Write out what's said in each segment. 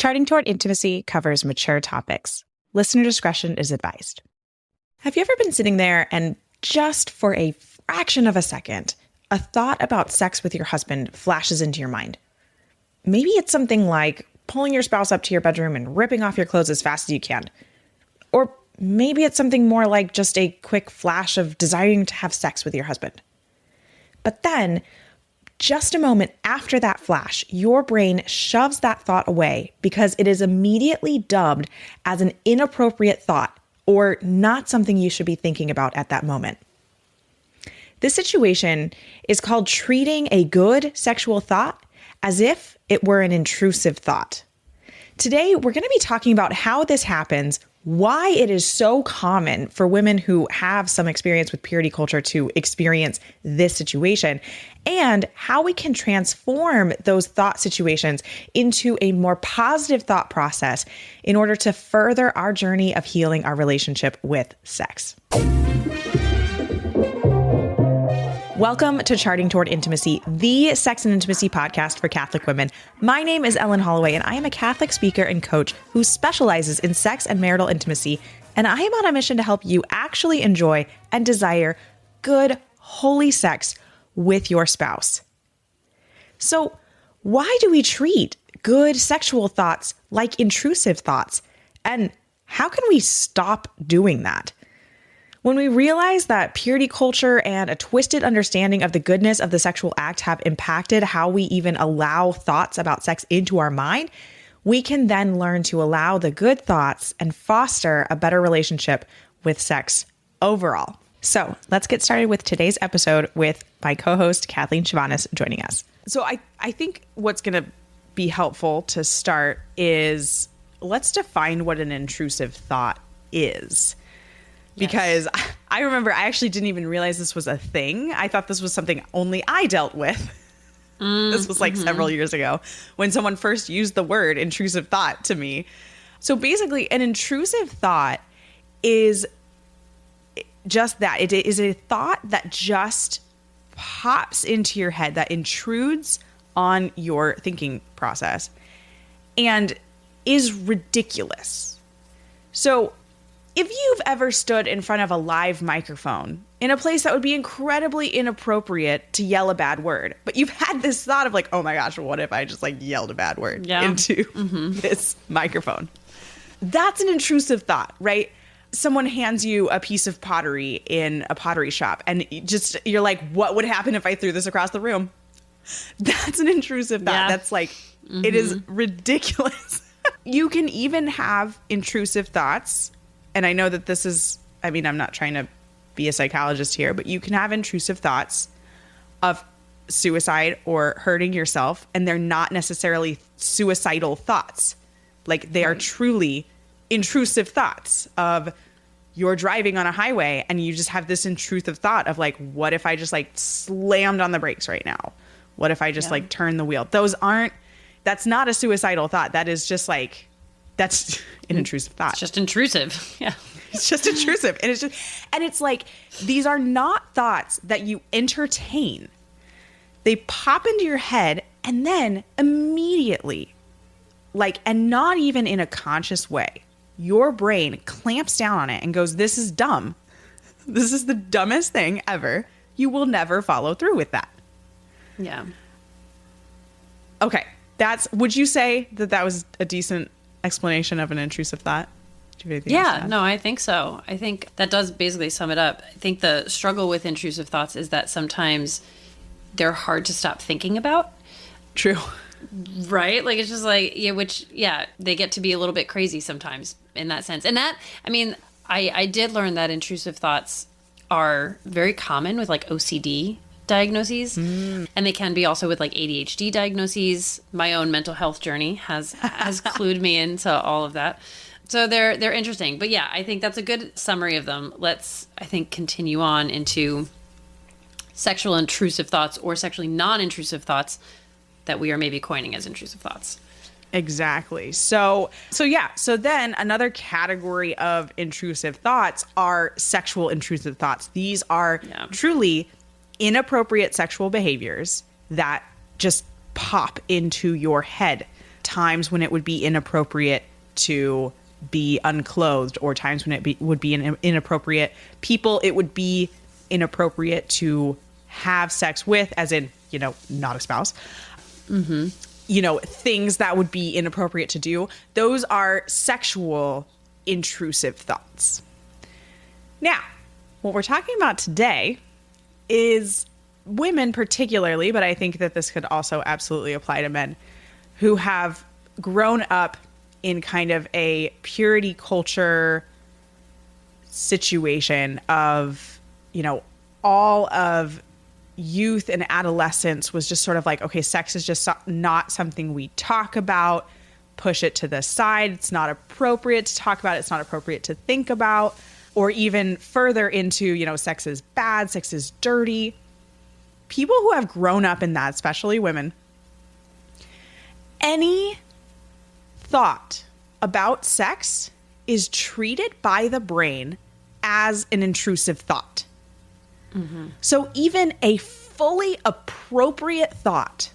Charting Toward Intimacy covers mature topics. Listener discretion is advised. Have you ever been sitting there and just for a fraction of a second, a thought about sex with your husband flashes into your mind? Maybe it's something like pulling your spouse up to your bedroom and ripping off your clothes as fast as you can. Or maybe it's something more like just a quick flash of desiring to have sex with your husband. But then, just a moment after that flash, your brain shoves that thought away because it is immediately dubbed as an inappropriate thought or not something you should be thinking about at that moment. This situation is called treating a good sexual thought as if it were an intrusive thought. Today, we're going to be talking about how this happens, why it is so common for women who have some experience with purity culture to experience this situation, and how we can transform those thought situations into a more positive thought process in order to further our journey of healing our relationship with sex. Welcome to Charting Toward Intimacy, the sex and intimacy podcast for Catholic women. My name is Ellen Holloway, and I am a Catholic speaker and coach who specializes in sex and marital intimacy. And I am on a mission to help you actually enjoy and desire good, holy sex with your spouse. So, why do we treat good sexual thoughts like intrusive thoughts? And how can we stop doing that? When we realize that purity culture and a twisted understanding of the goodness of the sexual act have impacted how we even allow thoughts about sex into our mind, we can then learn to allow the good thoughts and foster a better relationship with sex overall. So let's get started with today's episode with my co-host, Kathleen Chavanis, joining us. So I think what's going to be helpful to start is let's define what an intrusive thought is. Because yes. I remember I actually didn't even realize this was a thing. I thought this was something only I dealt with. This was like several years ago when someone first used the word intrusive thought to me. So basically, an intrusive thought is just that. It is a thought that just pops into your head, that intrudes on your thinking process and is ridiculous. So if you've ever stood in front of a live microphone in a place that would be incredibly inappropriate to yell a bad word, but you've had this thought of like, oh my gosh, what if I just like yelled a bad word into this microphone? That's an intrusive thought, right? Someone hands you a piece of pottery in a pottery shop and you're like, what would happen if I threw this across the room? That's an intrusive thought. Yeah. That's like, it is ridiculous. You can even have intrusive thoughts. And I know that this is, I'm not trying to be a psychologist here, but you can have intrusive thoughts of suicide or hurting yourself, and they're not necessarily suicidal thoughts. Like they are truly intrusive thoughts of you're driving on a highway and you just have this intrusive thought of like, what if I just like slammed on the brakes right now? What if I just like turned the wheel? That's not a suicidal thought. That is just like, that's an intrusive thought. It's just intrusive. Yeah. It's just intrusive. And it's like, these are not thoughts that you entertain. They pop into your head and then immediately, like, and not even in a conscious way, your brain clamps down on it and goes, this is dumb. This is the dumbest thing ever. You will never follow through with that. Yeah. Okay. Would you say that was a decent explanation of an intrusive thought? Do you have anything else to add? No, I think so. I think that does basically sum it up. I think the struggle with intrusive thoughts is that sometimes they're hard to stop thinking about. True. Right? Like, it's just like, they get to be a little bit crazy sometimes in that sense. And that, I did learn that intrusive thoughts are very common with like OCD diagnoses, and they can be also with like ADHD diagnoses. My own mental health journey has clued me into all of that. So they're interesting. But yeah, I think that's a good summary of them. Let's, I think, continue on into sexual intrusive thoughts or sexually non-intrusive thoughts that we are maybe coining as intrusive thoughts. Exactly. So then another category of intrusive thoughts are sexual intrusive thoughts. These are truly inappropriate sexual behaviors that just pop into your head. times when it would be inappropriate to be unclothed, or times when it would be inappropriate people it would be inappropriate to have sex with, as in, not a spouse. Things that would be inappropriate to do. Those are sexual intrusive thoughts. Now, what we're talking about today is women particularly, but I think that this could also absolutely apply to men who have grown up in kind of a purity culture situation of, all of youth and adolescence was just sort of like, okay, sex is just not something we talk about. Push it to the side. It's not appropriate to talk about. It's not appropriate to think about. Or even further into, sex is bad, sex is dirty. People who have grown up in that, especially women, any thought about sex is treated by the brain as an intrusive thought. So even a fully appropriate thought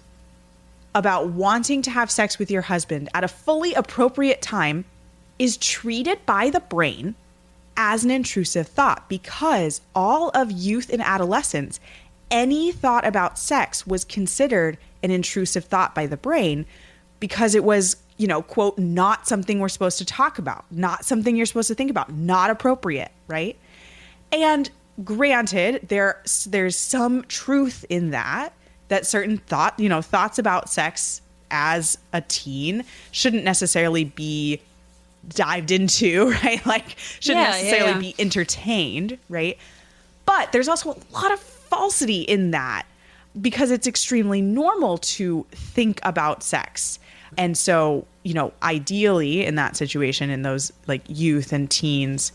about wanting to have sex with your husband at a fully appropriate time is treated by the brain as an intrusive thought, because all of youth and adolescence, any thought about sex was considered an intrusive thought by the brain, because it was, quote, not something we're supposed to talk about, not something you're supposed to think about, not appropriate, right? And granted, there's some truth in that certain thoughts about sex as a teen shouldn't necessarily be dived into, right? Like, shouldn't necessarily be entertained, right? But there's also a lot of falsity in that, because it's extremely normal to think about sex. And so, ideally in that situation, in those like youth and teens,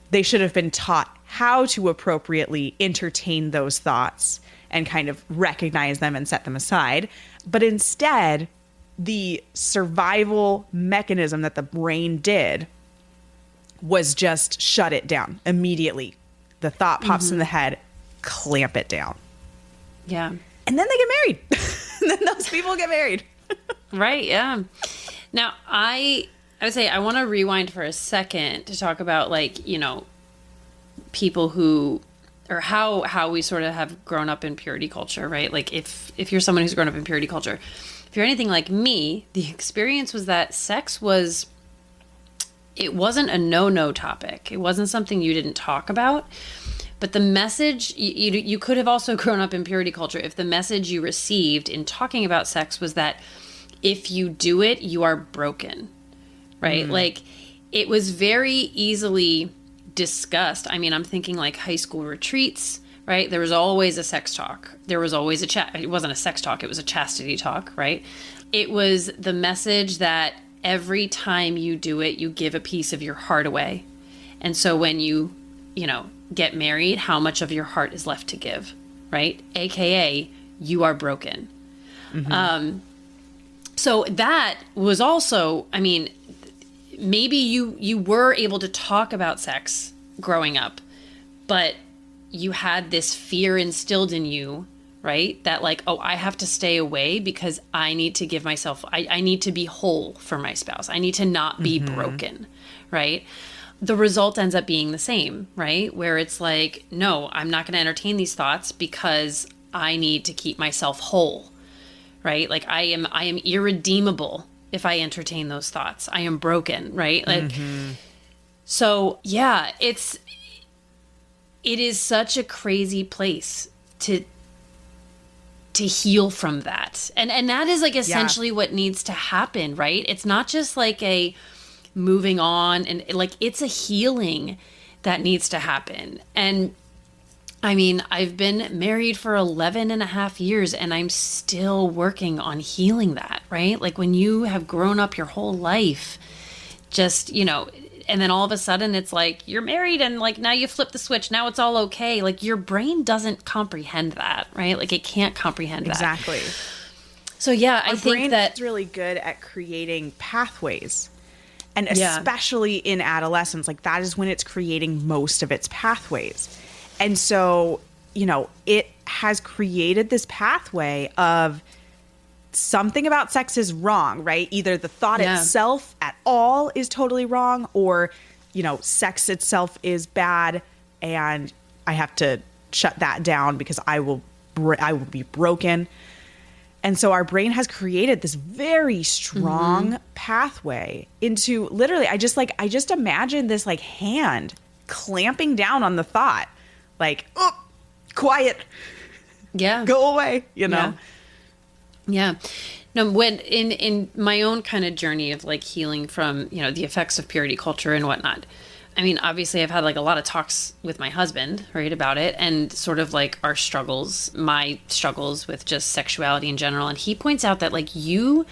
they should have been taught how to appropriately entertain those thoughts and kind of recognize them and set them aside. But instead, the survival mechanism that the brain did was just shut it down immediately. The thought pops in the head, clamp it down. Yeah. And then they get married. And then those people get married. Right, yeah. Now, I would say I want to rewind for a second to talk about, like, people who, or how we sort of have grown up in purity culture, right? Like, if you're someone who's grown up in purity culture, if you're anything like me, the experience was that sex it wasn't a no topic. It wasn't something you didn't talk about. But the message, you could have also grown up in purity culture if the message you received in talking about sex was that if you do it, you are broken, right? Like, it was very easily discussed. I mean, I'm thinking like high school retreats, right? There was always a sex talk. There was always it wasn't a sex talk, it was a chastity talk, right? It was the message that every time you do it, you give a piece of your heart away. And so when you get married, how much of your heart is left to give, right? AKA, you are broken. So that was also, I mean, maybe you were able to talk about sex growing up, but you had this fear instilled in you, right? That like, oh, I have to stay away because I need to give myself, I need to be whole for my spouse. I need to not be broken, right? The result ends up being the same, right? Where it's like, no, I'm not going to entertain these thoughts because I need to keep myself whole, right? Like I am irredeemable if I entertain those thoughts. I am broken, right? Like, so yeah, it is such a crazy place to heal from that. And that is like essentially what needs to happen, right? It's not just like a moving on, and like it's a healing that needs to happen. And I mean, I've been married for 11 and a half years and I'm still working on healing that, right? Like when you have grown up your whole life, just, and then all of a sudden it's like you're married and like now you flip the switch, now it's all okay. Like your brain doesn't comprehend that, right? Like it can't comprehend that. Exactly. So yeah, Our I think that's really good at creating pathways. And especially in adolescence, like that is when it's creating most of its pathways. And so, it has created this pathway of something about sex is wrong, right? Either the thought itself at all is totally wrong, or, sex itself is bad and I have to shut that down because I will be broken. And so our brain has created this very strong pathway into literally, I just imagine this like hand clamping down on the thought, like, oh, quiet. Yeah. Go away, Yeah. No, when in my own kind of journey of like healing from, the effects of purity culture and whatnot, I mean, obviously I've had like a lot of talks with my husband, right, about it, and sort of like our struggles, my struggles with just sexuality in general. And he points out that like you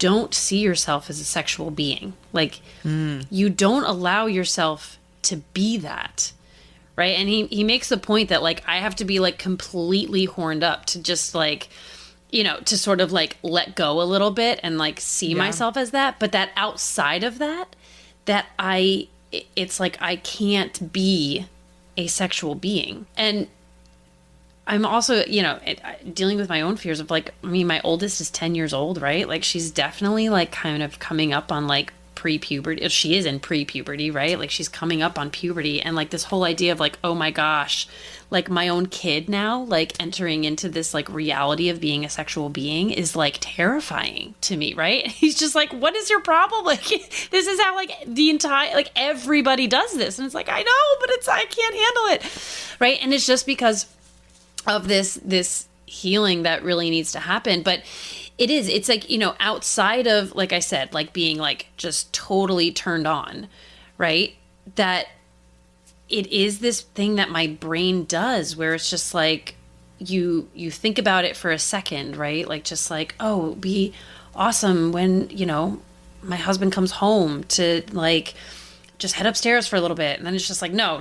don't see yourself as a sexual being. Like you don't allow yourself to be that. Right. And he makes the point that like I have to be like completely horned up to just like, to sort of like let go a little bit and like see myself as that. But that outside of that it's like I can't be a sexual being. And I'm also, dealing with my own fears of like, I mean, my oldest is 10 years old, right? Like she's definitely like kind of coming up on like pre-puberty. She is in pre-puberty, right? Like she's coming up on puberty, and like this whole idea of like, oh my gosh, like my own kid now, like entering into this like reality of being a sexual being is like terrifying to me, right? He's just like, what is your problem? Like this is how like the entire, like everybody does this. And it's like, I know, but I can't handle it. Right. And it's just because of this healing that really needs to happen. But it's like, outside of, like I said, like being like just totally turned on, right? That it is this thing that my brain does where it's just like, you think about it for a second, right? Like just like, oh, it'd be awesome when, my husband comes home to like, just head upstairs for a little bit. And then it's just like, no.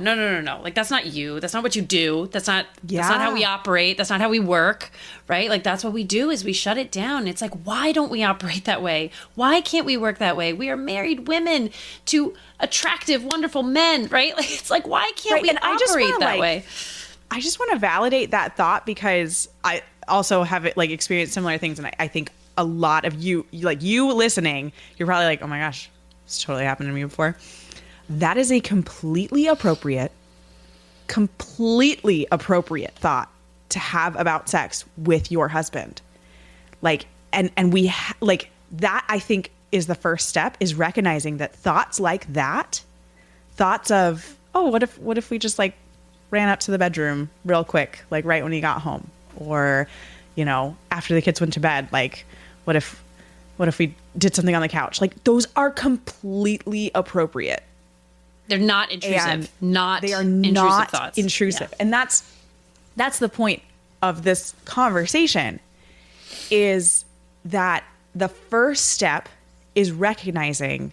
Like, that's not you. That's not what you do. That's not how we operate. That's not how we work. Right. Like, that's what we do is we shut it down. It's like, why don't we operate that way? Why can't we work that way? We are married women to attractive, wonderful men. Right. Like, it's like, why can't we operate that way? I just want to validate that thought because I also have like experienced similar things. And I think a lot of you, like you listening, you're probably like, oh my gosh, this totally happened to me before. That is a completely appropriate thought to have about sex with your husband. Like, and we like that, I think is the first step, is recognizing that thoughts like that, thoughts of, oh, what if we just like ran up to the bedroom real quick, like right when he got home, or, after the kids went to bed, like, what if we did something on the couch? Like, those are completely appropriate. They're not intrusive. They are intrusive not thoughts. Intrusive. Yeah. And that's the point of this conversation, is that the first step is recognizing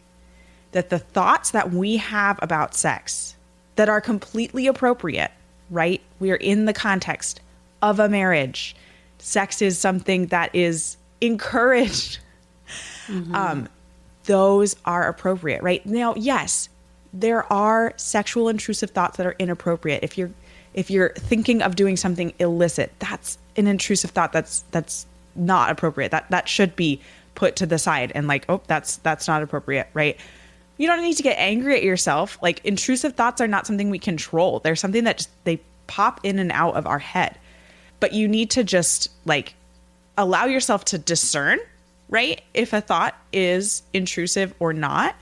that the thoughts that we have about sex that are completely appropriate, right? We are in the context of a marriage. Sex is something that is encouraged. Those are appropriate, right? Now, yes, there are sexual intrusive thoughts that are inappropriate. If you're thinking of doing something illicit, that's an intrusive thought that's not appropriate. That should be put to the side and like, oh, that's not appropriate, right? You don't need to get angry at yourself. Like, intrusive thoughts are not something we control. They're something that just, they pop in and out of our head. But you need to just like allow yourself to discern, right? If a thought is intrusive or not.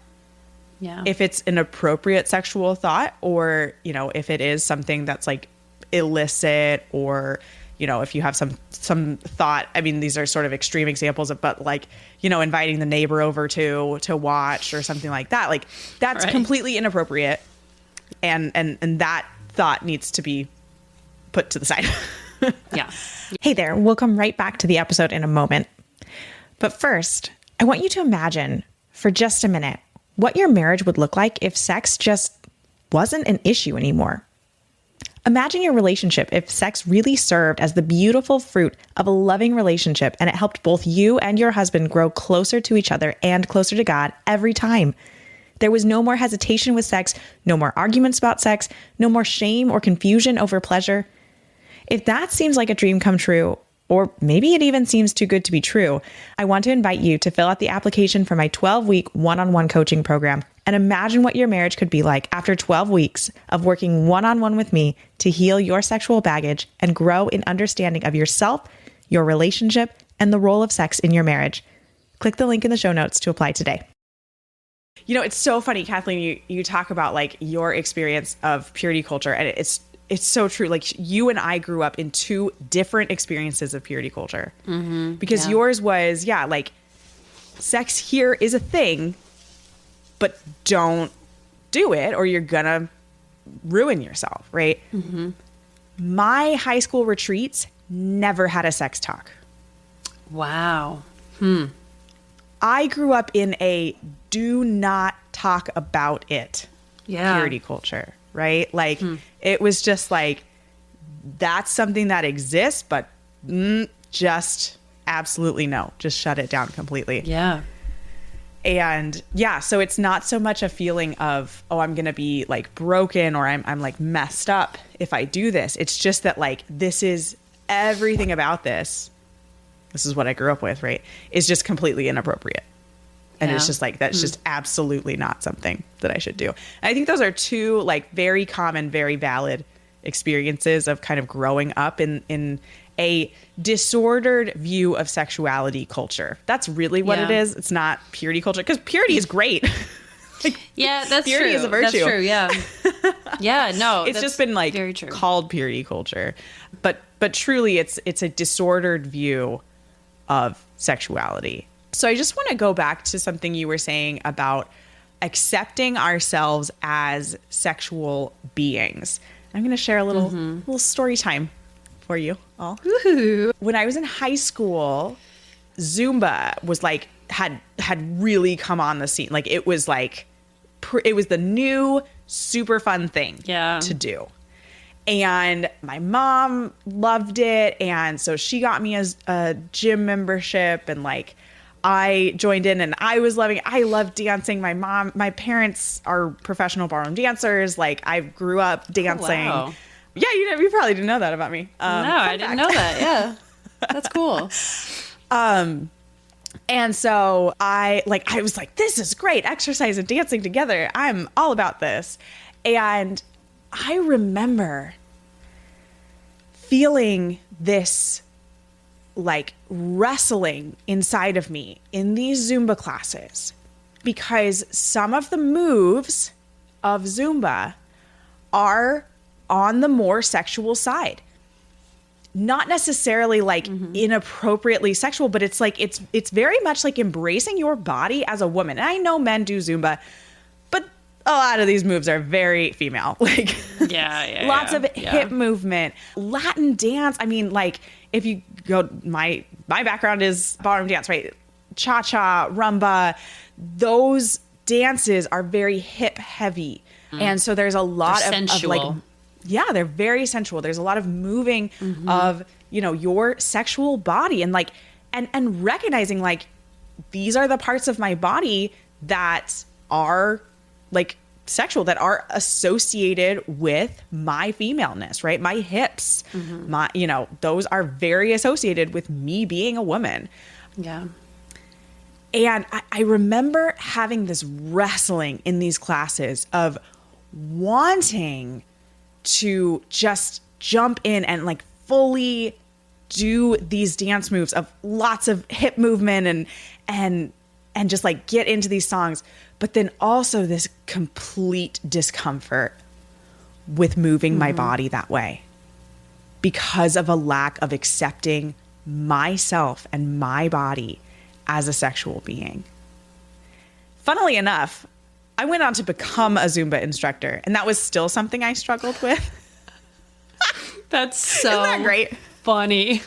Yeah. If it's an appropriate sexual thought, or, if it is something that's like illicit, or, if you have some thought, I mean, these are sort of extreme examples of, but like, inviting the neighbor over to watch or something like that, like that's completely inappropriate. And that thought needs to be put to the side. Yeah. Hey there, we'll come right back to the episode in a moment. But first, I want you to imagine for just a minute what your marriage would look like if sex just wasn't an issue anymore. Imagine your relationship if sex really served as the beautiful fruit of a loving relationship and it helped both you and your husband grow closer to each other and closer to God every time. There was no more hesitation with sex, no more arguments about sex, no more shame or confusion over pleasure. If that seems like a dream come true, or maybe it even seems too good to be true, I want to invite you to fill out the application for my 12-week one-on-one coaching program and imagine what your marriage could be like after 12 weeks of working one-on-one with me to heal your sexual baggage and grow in understanding of yourself, your relationship, and the role of sex in your marriage. Click the link in the show notes to apply today. You know, it's so funny, Kathleen, you talk about like your experience of purity culture, and it's so true. Like you and I grew up in two different experiences of purity culture, because yours was, like sex here is a thing, but don't do it or you're gonna ruin yourself, right? My high school retreats never had a sex talk. Wow. I grew up in a do not talk about it purity culture, right? Like it was just like, that's something that exists, but just absolutely no, just shut it down completely. Yeah. And so it's not so much a feeling of, oh, I'm going to be like broken or I'm like messed up if I do this. It's just that like, this is everything about this. This is what I grew up with, right? Is just completely inappropriate. And it's just like, that's just absolutely not something that I should do. And I think those are two like very common, very valid experiences of kind of growing up in a disordered view of sexuality culture. That's really what it is. It's not purity culture, because purity is great. Like, that's purity true. is a virtue. That's true. Yeah. No, it's just been like very true. Called purity culture, but truly it's a disordered view of sexuality. So I just want to go back to something you were saying about accepting ourselves as sexual beings. I'm going to share a little story time for you all. Woo-hoo. When I was in high school, Zumba was like had really come on the scene. Like it was like it was the new super fun thing to do. And my mom loved it, and so she got me a gym membership, and like I joined in and I was loving it. I loved dancing. My parents are professional ballroom dancers. Like I grew up dancing. Oh, wow. Yeah, you probably didn't know that about me. No, I didn't know that. Yeah. That's cool. And so I was like, this is great. Exercise and dancing together. I'm all about this. And I remember feeling this like wrestling inside of me in these Zumba classes, because some of the moves of Zumba are on the more sexual side. Not necessarily like inappropriately sexual, but it's like it's very much like embracing your body as a woman. And I know men do Zumba, but a lot of these moves are very female. Like lots of hip movement, Latin dance. I mean, like if you go, my background is ballroom dance, right? Cha-cha, rumba, those dances are very hip heavy. And so there's a lot of like, they're very sensual. There's a lot of moving of, your sexual body, and like, and recognizing like, these are the parts of my body that are like sexual, that are associated with my femaleness, right? My hips, those are very associated with me being a woman. Yeah. And I remember having this wrestling in these classes of wanting to just jump in and like fully do these dance moves of lots of hip movement and just like get into these songs, but then also this complete discomfort with moving my body that way because of a lack of accepting myself and my body as a sexual being. Funnily enough, I went on to become a Zumba instructor, and that was still something I struggled with. That's so Isn't that great? Funny.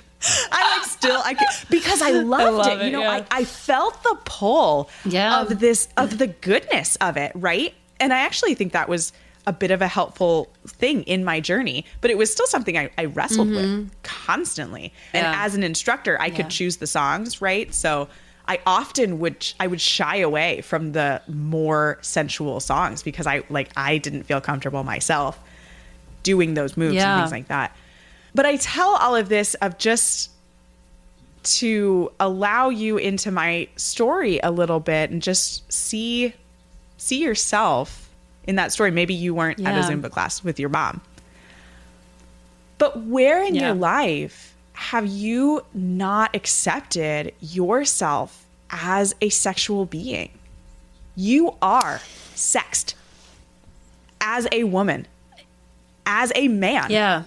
Because I loved it. Yeah. I felt the pull of the goodness of it, right? And I actually think that was a bit of a helpful thing in my journey, but it was still something I wrestled with constantly. And as an instructor, I could choose the songs, right? So I often would shy away from the more sensual songs because I didn't feel comfortable myself doing those moves and things like that. But I tell all of this of just to allow you into my story a little bit and just see yourself in that story. Maybe you weren't at a Zumba class with your mom. But where in your life have you not accepted yourself as a sexual being? You are sexed as a woman, as a man. Yeah.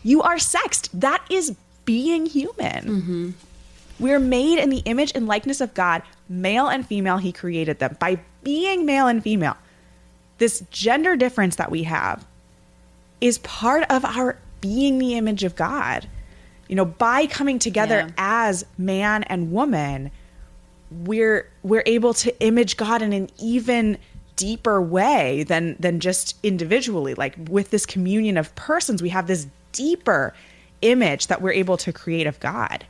You are sexed. That is being human. Mm-hmm. We're made in the image and likeness of God, male and female. He created them. By being male and female, this gender difference that we have is part of our being the image of God. You know, by coming together as man and woman, we're able to image God in an even deeper way than just individually. Like with this communion of persons, we have this deeper image that we're able to create of God.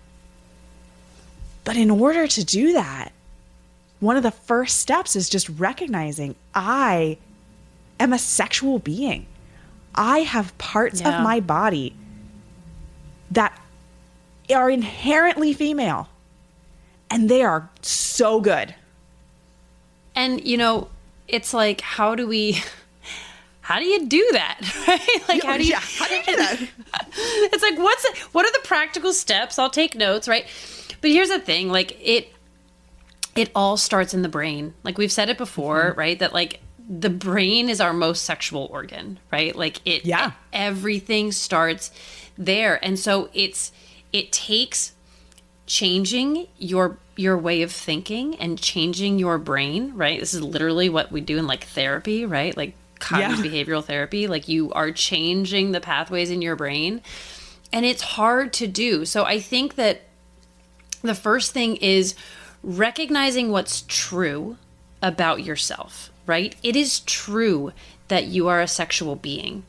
But in order to do that, one of the first steps is just recognizing I am a sexual being. I have parts of my body that are inherently female, and they are so good. And, you know, it's like, how do you do that? Right? Like, how do you do that? It's like, what are the practical steps? I'll take notes, right? But here's the thing, like it all starts in the brain. Like we've said it before, right? That like the brain is our most sexual organ, right? Like everything starts there. And so it takes changing your way of thinking and changing your brain, right? This is literally what we do in like therapy, right? Like cognitive behavioral therapy, like you are changing the pathways in your brain, and it's hard to do. So I think that the first thing is recognizing what's true about yourself, right? It is true that you are a sexual being.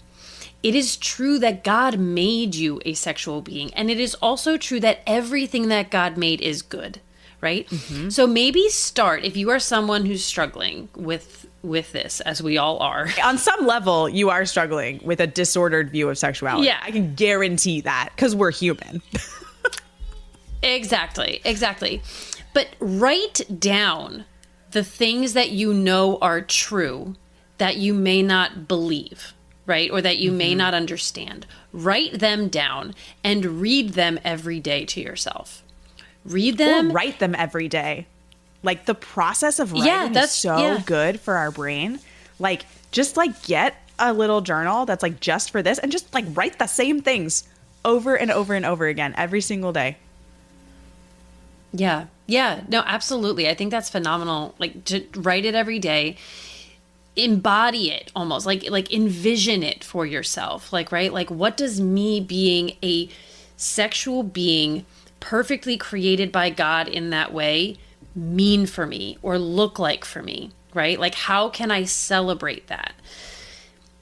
It is true that God made you a sexual being. And it is also true that everything that God made is good, right? Mm-hmm. So maybe start, if you are someone who's struggling with this, as we all are. On some level, you are struggling with a disordered view of sexuality. Yeah. I can guarantee that because we're human. Exactly. But write down the things that you know are true that you may not believe, right? Or that you may not understand. Write them down and read them every day to yourself. Read them. Or write them every day. Like the process of writing is so good for our brain. Like just like get a little journal that's like just for this and just like write the same things over and over and over again every single day. Yeah. No, absolutely. I think that's phenomenal. Like to write it every day, embody it almost like envision it for yourself. Like, right. Like what does me being a sexual being perfectly created by God in that way mean for me or look like for me? Right. Like how can I celebrate that?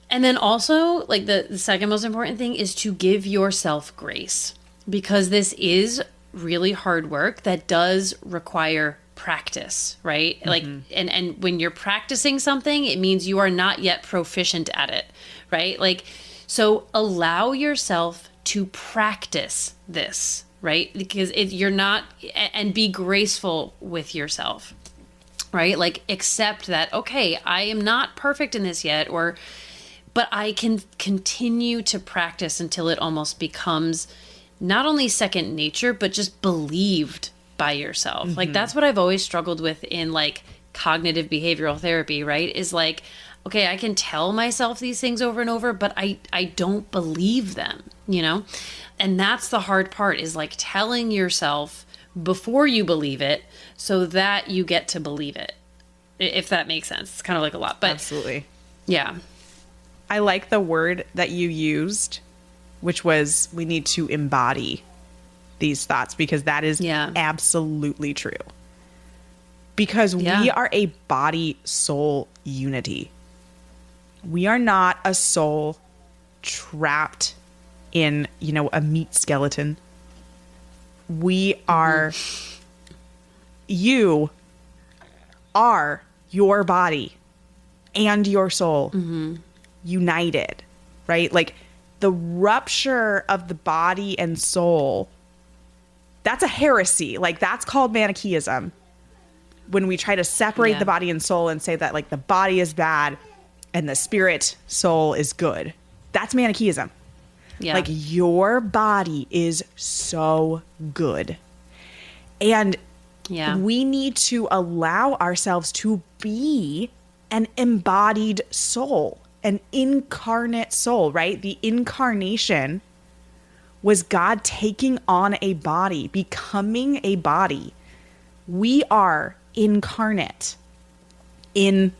And then also like the second most important thing is to give yourself grace, because this is really hard work that does require practice, right? Like, and when you're practicing something, it means you are not yet proficient at it, right? Like, so allow yourself to practice this, right? Because you're not, and be graceful with yourself, right? Like, accept that, okay, I am not perfect in this yet, but I can continue to practice until it almost becomes not only second nature, but just believed by yourself. Like that's what I've always struggled with in like cognitive behavioral therapy, right? Is like, okay, I can tell myself these things over and over, but I don't believe them, you know? And that's the hard part, is like telling yourself before you believe it so that you get to believe it. If that makes sense. It's kind of like a lot, but absolutely. Yeah. I like the word that you used, which was we need to embody these thoughts, because that is absolutely true. Because we are a body-soul unity. We are not a soul trapped in, a meat skeleton. We are, you are your body and your soul united, right? Like, the rupture of the body and soul, That's a heresy. Like, that's called Manichaeism. When we try to separate the body and soul and say that like the body is bad and the spirit soul is good. That's Manichaeism. Yeah. Like, your body is so good. And we need to allow ourselves to be an embodied soul, an incarnate soul, right? The incarnation was God taking on a body, becoming a body. We are incarnate. In,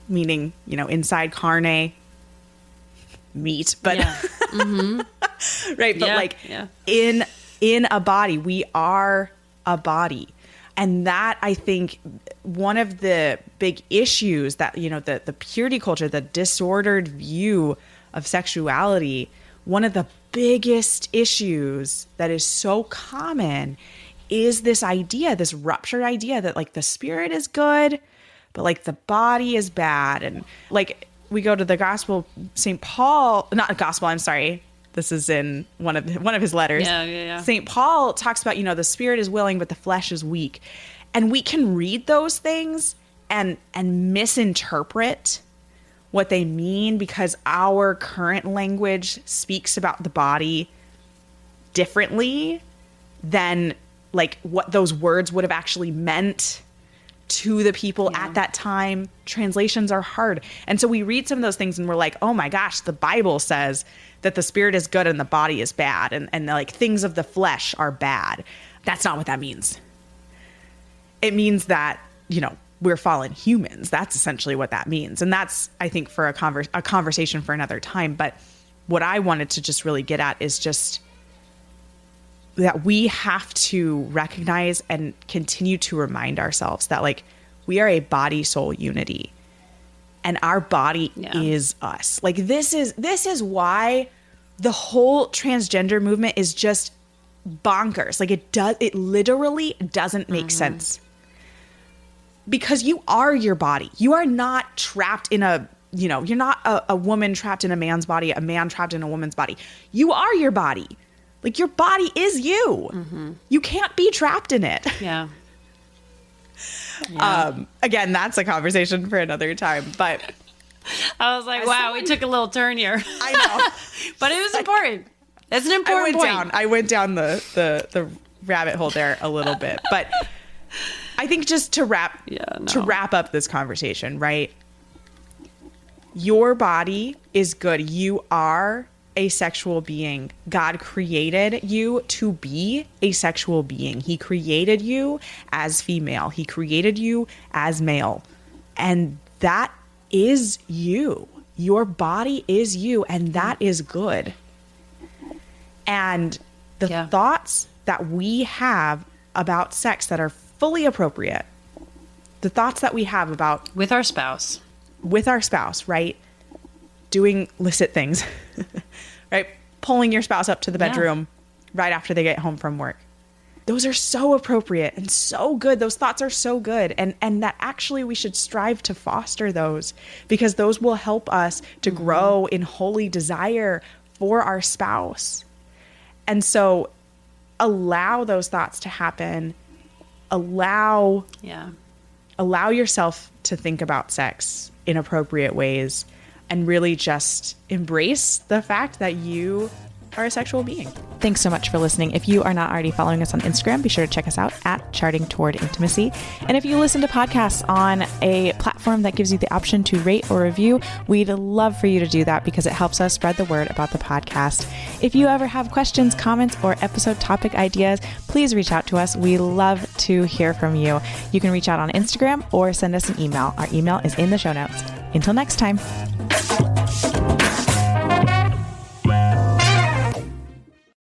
meaning, you know, inside carne, meat, but right, but like in a body, we are a body. And that, I think, one of the big issues that, you know, the purity culture, the disordered view of sexuality, one of the biggest issues that is so common is this idea, this ruptured idea that like the spirit is good, but like the body is bad. And like, we go to the gospel, St. Paul, not gospel, I'm sorry. This is in one of his letters. St. Paul talks about, you know, the spirit is willing, but the flesh is weak. And we can read those things and misinterpret what they mean because our current language speaks about the body differently than like what those words would have actually meant to the people at that time. Translations are hard. And so we read some of those things and we're like, oh my gosh, the Bible says that the spirit is good and the body is bad. And like things of the flesh are bad. That's not what that means. It means that, you know, we're fallen humans. That's essentially what that means. And that's, I think, for a conversation for another time. But what I wanted to just really get at is just that we have to recognize and continue to remind ourselves that like we are a body soul unity and our body is us. Like this is why the whole transgender movement is just bonkers. Like it literally doesn't make sense because you are your body. You are not trapped in you're not a woman trapped in a man's body, a man trapped in a woman's body. You are your body. Like your body is you. You can't be trapped in it. Yeah. Again, that's a conversation for another time. But I was like, wow, we took a little turn here. I know. But it was important. That's an important point. I went down the rabbit hole there a little bit. But I think just to wrap up this conversation, right? Your body is good. You are a sexual being. God created you to be a sexual being. He created you as female. He created you as male. And that is you. Your body is you, and that is good. And the thoughts that we have about sex that are fully appropriate, the thoughts that we have about with our spouse, right? Doing illicit things, right? Pulling your spouse up to the bedroom right after they get home from work. Those are so appropriate and so good. Those thoughts are so good. And that actually we should strive to foster those because those will help us to grow in holy desire for our spouse. And so allow those thoughts to happen. Allow yourself to think about sex in appropriate ways and really just embrace the fact that you are a sexual being. Thanks so much for listening. If you are not already following us on Instagram, be sure to check us out at Charting Toward Intimacy. And if you listen to podcasts on a platform that gives you the option to rate or review, we'd love for you to do that because it helps us spread the word about the podcast. If you ever have questions, comments, or episode topic ideas, please reach out to us. We love to hear from you. You can reach out on Instagram or send us an email. Our email is in the show notes. Until next time.